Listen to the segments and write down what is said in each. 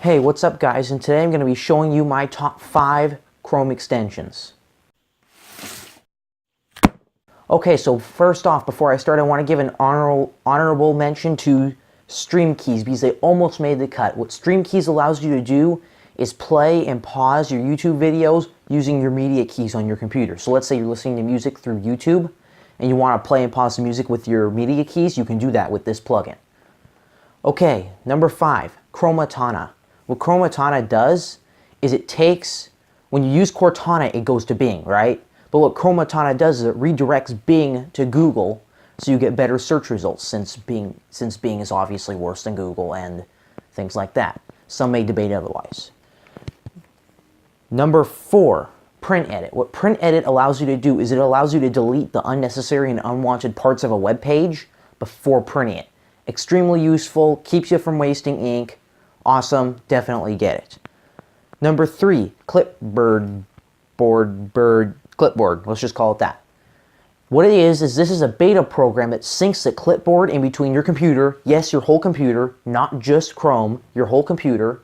Hey, what's up guys? And today I'm going to be showing you my top 5 Chrome extensions. Okay, so first off, before I start, I want to give an honorable mention to StreamKeys because they almost made the cut. What StreamKeys allows you to do is play and pause your YouTube videos using your media keys on your computer. So let's say you're listening to music through YouTube and you want to play and pause the music with your media keys, you can do that with this plugin. Okay, number 5, Chromatana. What Chromatana does is it takes, when you use Cortana, it goes to Bing, right? But what Chromatana does is it redirects Bing to Google so you get better search results since Bing is obviously worse than Google and things like that. Some may debate otherwise. Number 4, Print Edit. What Print Edit allows you to do is it allows you to delete the unnecessary and unwanted parts of a web page before printing it. Extremely useful, keeps you from wasting ink. Awesome, definitely get it. Number 3, Clipboard. Let's just call it that. What it is this is a beta program that syncs the clipboard in between your computer, yes, your whole computer, not just Chrome, your whole computer,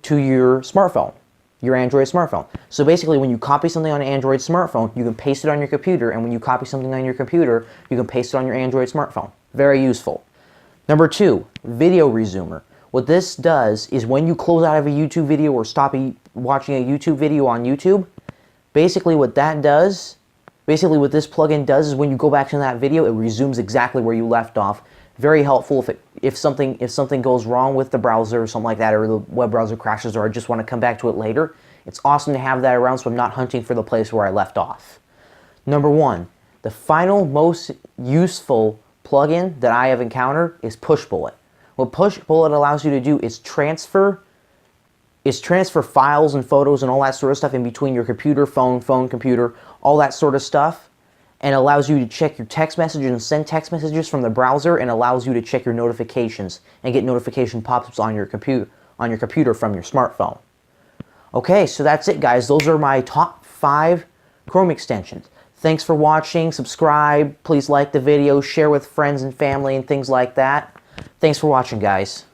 to your smartphone, your Android smartphone. So basically, when you copy something on an Android smartphone, you can paste it on your computer, and when you copy something on your computer, you can paste it on your Android smartphone. Very useful. Number 2, Video Resumer. What this does is when you close out of a YouTube video or stop watching a YouTube video on YouTube, basically what this plugin does is when you go back to that video, it resumes exactly where you left off. Very helpful if something goes wrong with the browser or something like that, or the web browser crashes, or I just want to come back to it later. It's awesome to have that around so I'm not hunting for the place where I left off. Number 1, the final most useful plugin that I have encountered is Pushbullet. What Pushbullet allows you to do is transfer files and photos and all that sort of stuff in between your computer, phone, computer, all that sort of stuff, and allows you to check your text messages and send text messages from the browser, and allows you to check your notifications and get notification pop-ups on your computer from your smartphone. Okay, so that's it guys. Those are my top 5 Chrome extensions. Thanks for watching. Subscribe. Please like the video, share with friends and family and things like that. Thanks for watching, guys.